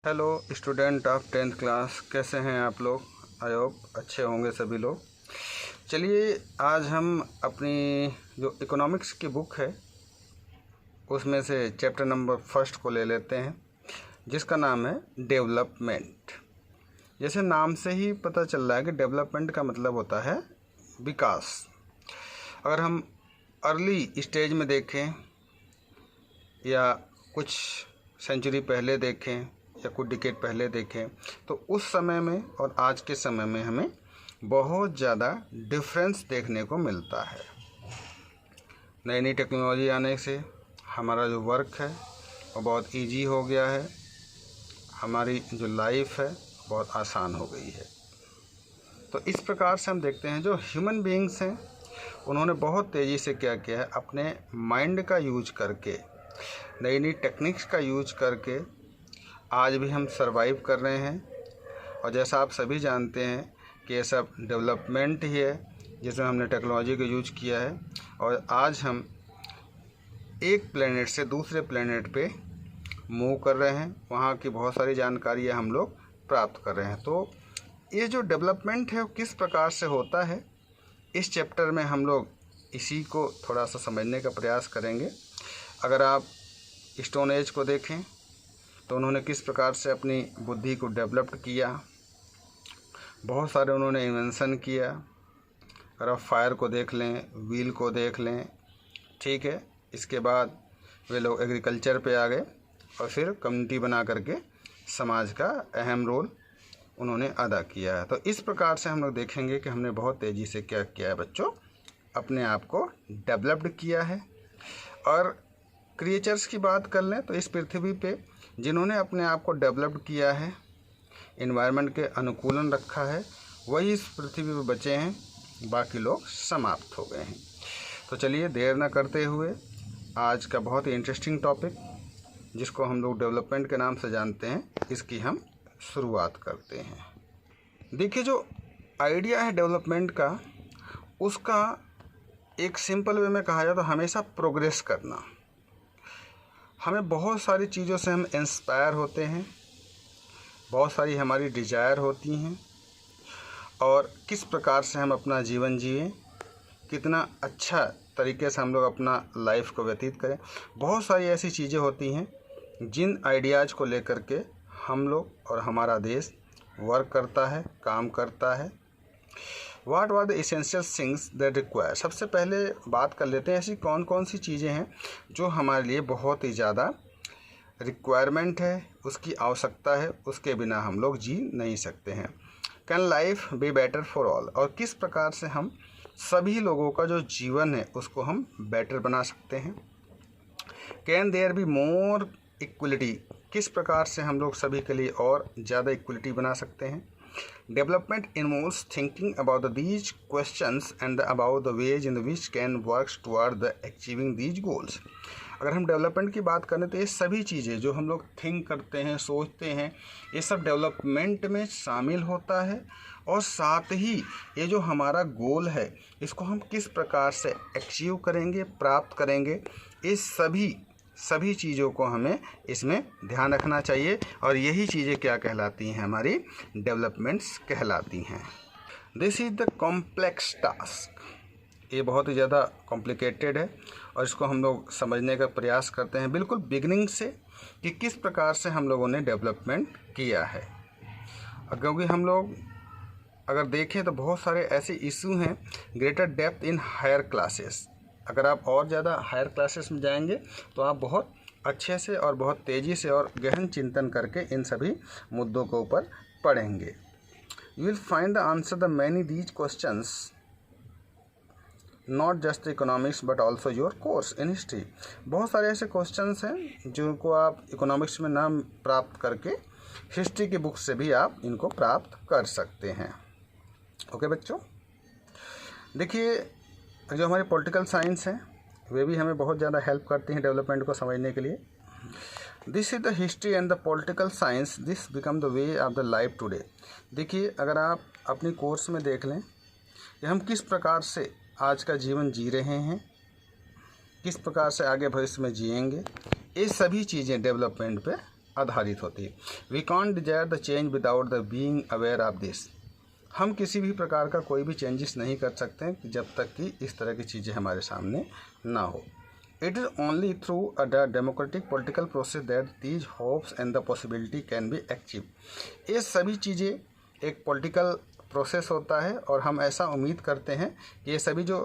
Hello student of 10th class, कैसे हैं आप लोग? आई होप अच्छे होंगे सभी लोग। चलिए आज हम अपनी जो इकोनॉमिक्स की बुक है उसमें से चैप्टर नंबर 1 को ले लेते हैं, जिसका नाम है डेवलपमेंट। जैसे नाम से ही पता चल रहा है कि डेवलपमेंट का मतलब होता है विकास। अगर हम अर्ली स्टेज में देखें या कुछ सेंचुरी पहले देखें या कुछ डिकेड पहले देखें तो उस समय में और आज के समय में हमें बहुत ज़्यादा डिफरेंस देखने को मिलता है। नई नई टेक्नोलॉजी आने से हमारा जो वर्क है वो बहुत इजी हो गया है, हमारी जो लाइफ है बहुत आसान हो गई है। तो इस प्रकार से हम देखते हैं जो ह्यूमन बीइंग्स हैं उन्होंने बहुत तेज़ी से क्या किया है, अपने माइंड का यूज करके, नई नई टेक्निक्स का यूज करके आज भी हम सरवाइव कर रहे हैं। और जैसा आप सभी जानते हैं कि ये सब डेवलपमेंट ही है जिसमें हमने टेक्नोलॉजी का यूज किया है और आज हम एक प्लेनेट से दूसरे प्लेनेट पे मूव कर रहे हैं, वहाँ की बहुत सारी जानकारियाँ हम लोग प्राप्त कर रहे हैं। तो ये जो डेवलपमेंट है वो किस प्रकार से होता है, इस चैप्टर में हम लोग इसी को थोड़ा सा समझने का प्रयास करेंगे। अगर आप स्टोन एज को देखें तो उन्होंने किस प्रकार से अपनी बुद्धि को डेवलप किया, बहुत सारे उन्होंने इन्वेंशन किया। अगर आप फायर को देख लें, व्हील को देख लें, ठीक है। इसके बाद वे लोग एग्रीकल्चर पे आ गए और फिर कम्युनिटी बना करके समाज का अहम रोल उन्होंने अदा किया है। तो इस प्रकार से हम लोग देखेंगे कि हमने बहुत तेज़ी से क्या किया है बच्चों, अपने आप को डेवलप्ड किया है। और क्रिएचर्स की बात कर लें तो इस पृथ्वी पे जिन्होंने अपने आप को डेवलप किया है, इन्वायरमेंट के अनुकूलन रखा है, वही इस पृथ्वी पे बचे हैं, बाकी लोग समाप्त हो गए हैं। तो चलिए देर ना करते हुए आज का बहुत ही इंटरेस्टिंग टॉपिक जिसको हम लोग डेवलपमेंट के नाम से जानते हैं, इसकी हम शुरुआत करते हैं। देखिए जो आइडिया है डेवलपमेंट का, उसका एक सिंपल वे में कहा जाए तो हमेशा प्रोग्रेस करना। हमें बहुत सारी चीज़ों से हम इंस्पायर होते हैं, बहुत सारी हमारी डिज़ायर होती हैं और किस प्रकार से हम अपना जीवन जिएं, कितना अच्छा तरीके से हम लोग अपना लाइफ को व्यतीत करें। बहुत सारी ऐसी चीज़ें होती हैं जिन आइडियाज़ को लेकर के हम लोग और हमारा देश वर्क करता है, काम करता है। What are the essential things that require. सबसे पहले बात कर लेते हैं ऐसी कौन कौन सी चीज़ें हैं जो हमारे लिए बहुत ही ज़्यादा रिक्वायरमेंट है, उसकी आवश्यकता है, उसके बिना हम लोग जी नहीं सकते हैं। Can life be better for all. और किस प्रकार से हम सभी लोगों का जो जीवन है उसको हम बेटर बना सकते हैं। Can there be more equality. किस प्रकार से हम लोग सभी के लिए और ज़्यादा इक्वलिटी बना सकते हैं। Development involves thinking about these questions and about the ways in which can work toward the achieving these goals. अगर हम डेवलपमेंट की बात करें तो ये सभी चीज़ें जो हम लोग थिंक करते हैं, सोचते हैं, ये सब डेवलपमेंट में शामिल होता है। और साथ ही ये जो हमारा गोल है इसको हम किस प्रकार से अचीव करेंगे, प्राप्त करेंगे, ये सभी चीज़ों को हमें इसमें ध्यान रखना चाहिए। और यही चीज़ें क्या कहलाती हैं, हमारी डेवलपमेंट्स कहलाती हैं। This is the complex task. ये बहुत ही ज़्यादा कॉम्प्लिकेटेड है और इसको हम लोग समझने का प्रयास करते हैं बिल्कुल बिगिनिंग से कि किस प्रकार से हम लोगों ने डेवलपमेंट किया है। क्योंकि हम लोग अगर देखें तो बहुत सारे ऐसे इशू हैं, greater depth in higher classes. अगर आप और ज़्यादा हायर क्लासेस में जाएंगे तो आप बहुत अच्छे से और बहुत तेज़ी से और गहन चिंतन करके इन सभी मुद्दों के ऊपर पढ़ेंगे। You will find the answer the many these questions, not just economics but also your course in history. बहुत सारे ऐसे क्वेश्चंस हैं जिनको आप इकोनॉमिक्स में नाम प्राप्त करके हिस्ट्री की बुक से भी आप इनको प्राप्त कर सकते हैं। ओके बच्चों, देखिए जो हमारी पॉलिटिकल साइंस हैं वे भी हमें बहुत ज़्यादा हेल्प करती हैं डेवलपमेंट को समझने के लिए। This is the history and the political science, this become the way of the life today. देखिए अगर आप अपनी कोर्स में देख लें कि हम किस प्रकार से आज का जीवन जी रहे हैं, किस प्रकार से आगे भविष्य में जिएंगे, ये सभी चीज़ें डेवलपमेंट पे आधारित होती है। We can't desire the change without the being aware of this. हम किसी भी प्रकार का कोई भी चेंजेस नहीं कर सकते जब तक कि इस तरह की चीज़ें हमारे सामने ना हो। It is only through a democratic political process that these hopes and the possibility can be achieve. ये सभी चीज़ें एक पॉलिटिकल प्रोसेस होता है और हम ऐसा उम्मीद करते हैं कि ये सभी जो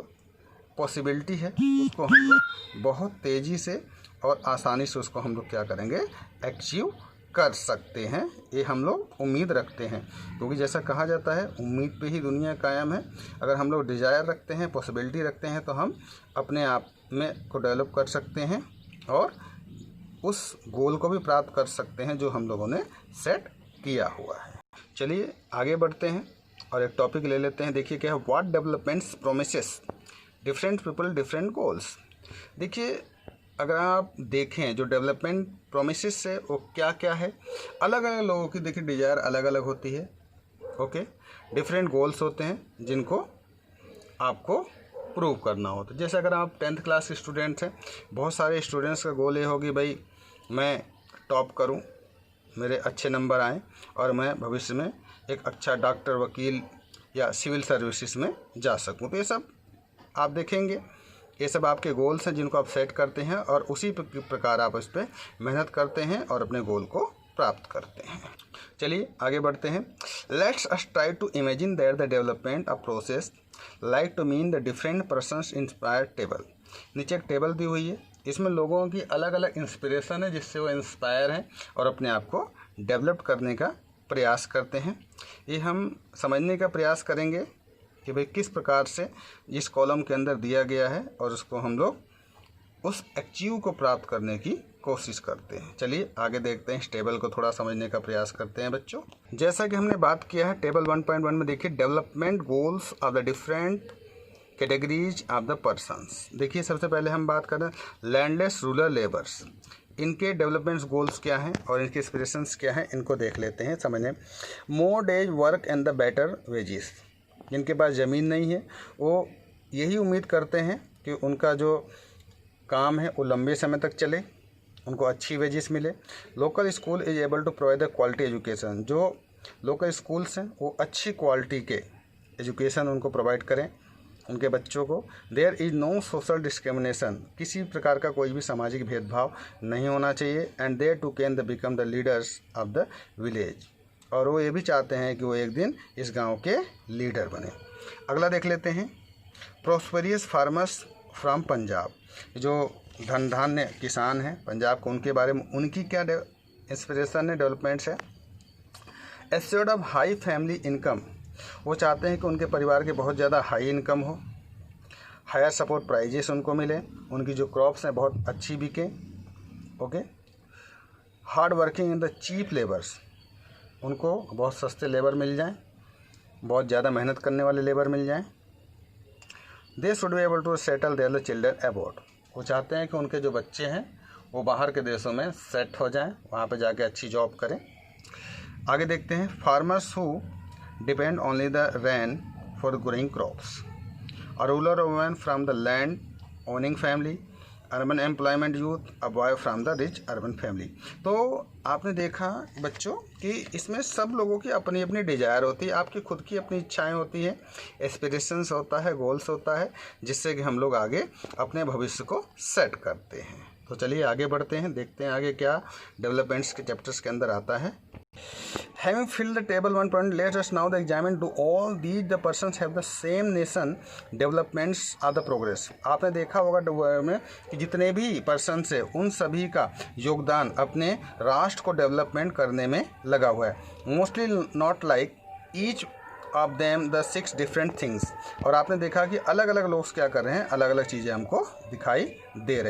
पॉसिबिलिटी है उसको हम लोग बहुत तेज़ी से और आसानी से उसको हम लोग क्या करेंगे, अचीव कर सकते हैं। ये हम लोग उम्मीद रखते हैं, क्योंकि जैसा कहा जाता है उम्मीद पे ही दुनिया कायम है। अगर हम लोग डिज़ायर रखते हैं, पॉसिबिलिटी रखते हैं, तो हम अपने आप में को डेवलप कर सकते हैं और उस गोल को भी प्राप्त कर सकते हैं जो हम लोगों ने सेट किया हुआ है। चलिए आगे बढ़ते हैं और एक टॉपिक ले लेते हैं। देखिए क्या है, what developments promises different people different goals. देखिए अगर आप देखें जो डेवलपमेंट प्रोमिसेस है वो क्या क्या है, अलग अलग लोगों की देखिए डिज़ायर अलग अलग होती है। ओके, डिफरेंट गोल्स होते हैं जिनको आपको प्रूव करना होता है। जैसे अगर आप 10th क्लास के स्टूडेंट्स हैं, बहुत सारे स्टूडेंट्स का गोल ये होगी भाई मैं टॉप करूं, मेरे अच्छे नंबर आएँ और मैं भविष्य में एक अच्छा डॉक्टर, वकील या सिविल सर्विसेज में जा सकूं। तो ये सब आप देखेंगे, ये सब आपके गोल्स हैं जिनको आप सेट करते हैं और उसी प्रकार आप इस पर मेहनत करते हैं और अपने गोल को प्राप्त करते हैं। चलिए आगे बढ़ते हैं। Let's us try to imagine that the development of process like to mean the different persons inspire table. नीचे एक टेबल दी हुई है, इसमें लोगों की अलग अलग इंस्पिरेशन है जिससे वो इंस्पायर हैं और अपने आप को डेवलप करने का प्रयास करते हैं। ये हम समझने का प्रयास करेंगे कि भाई किस प्रकार से इस कॉलम के अंदर दिया गया है और उसको हम लोग उस अचीव को प्राप्त करने की कोशिश करते हैं। चलिए आगे देखते हैं, इस टेबल को थोड़ा समझने का प्रयास करते हैं बच्चों। जैसा कि हमने बात किया है टेबल 1.1 में, देखिए development goals of the different categories of the persons. देखिए सबसे पहले हम बात करें लैंडलेस रूरल लेबर्स, इनके डेवलपमेंट गोल्स क्या हैं और इनके एस्पिरेशंस क्या हैं, इनको देख लेते हैं समझने। More days work and the better wages, जिनके पास ज़मीन नहीं है वो यही उम्मीद करते हैं कि उनका जो काम है वो लंबे समय तक चले, उनको अच्छी वेजेस मिले। Local school is able to provide the quality education, जो लोकल स्कूल्स हैं वो अच्छी क्वालिटी के एजुकेशन उनको प्रोवाइड करें उनके बच्चों को। There is no social discrimination, किसी प्रकार का कोई भी सामाजिक भेदभाव नहीं होना चाहिए। And there too can the become the leaders of the village, और वो ये भी चाहते हैं कि वो एक दिन इस गांव के लीडर बने। अगला देख लेते हैं, प्रोस्पेरियस फार्मर्स फ्रॉम पंजाब, जो धन धान्य किसान हैं पंजाब को, उनके बारे में उनकी क्या इंस्पिरेशन है, डेवलपमेंट्स है। Assured of high family income, वो चाहते हैं कि उनके परिवार के बहुत ज़्यादा हाई इनकम हो। हायर सपोर्ट प्राइजेस उनको मिले, उनकी जो क्रॉप्स हैं बहुत अच्छी बिकें। Okay, hard working in the cheap labours, उनको बहुत सस्ते लेबर मिल जाएं, बहुत ज़्यादा मेहनत करने वाले लेबर मिल जाएं। They should be able to settle their children abroad, वो चाहते हैं कि उनके जो बच्चे हैं वो बाहर के देशों में सेट हो जाएं, वहाँ पे जाके अच्छी जॉब करें। आगे देखते हैं, farmers who depend only the rain for growing crops, a rural woman from the land owning family, urban employment youth, a boy from the rich urban family. तो आपने देखा बच्चों कि इसमें सब लोगों की अपनी अपनी डिज़ायर होती है, आपकी खुद की अपनी इच्छाएं होती हैं, एस्पिरेशंस होता है, गोल्स होता है, जिससे कि हम लोग आगे अपने भविष्य को सेट करते हैं। तो चलिए आगे बढ़ते हैं, देखते हैं आगे क्या डेवलपमेंट्स के चैप्टर्स के अंदर आता है। Having filled the table 1 point, let us now the examine do all these the persons have the same nation developments of the progress। आपने देखा होगा में कि जितने भी पर्सन्स है उन सभी का योगदान अपने राष्ट्र को डेवलपमेंट करने में लगा हुआ है। Mostly not like each of them the 6 different things, और आपने देखा कि अलग अलग लोग क्या कर रहे हैं, अलग अलग चीज़ें हमको दिखाई दे रही हैं।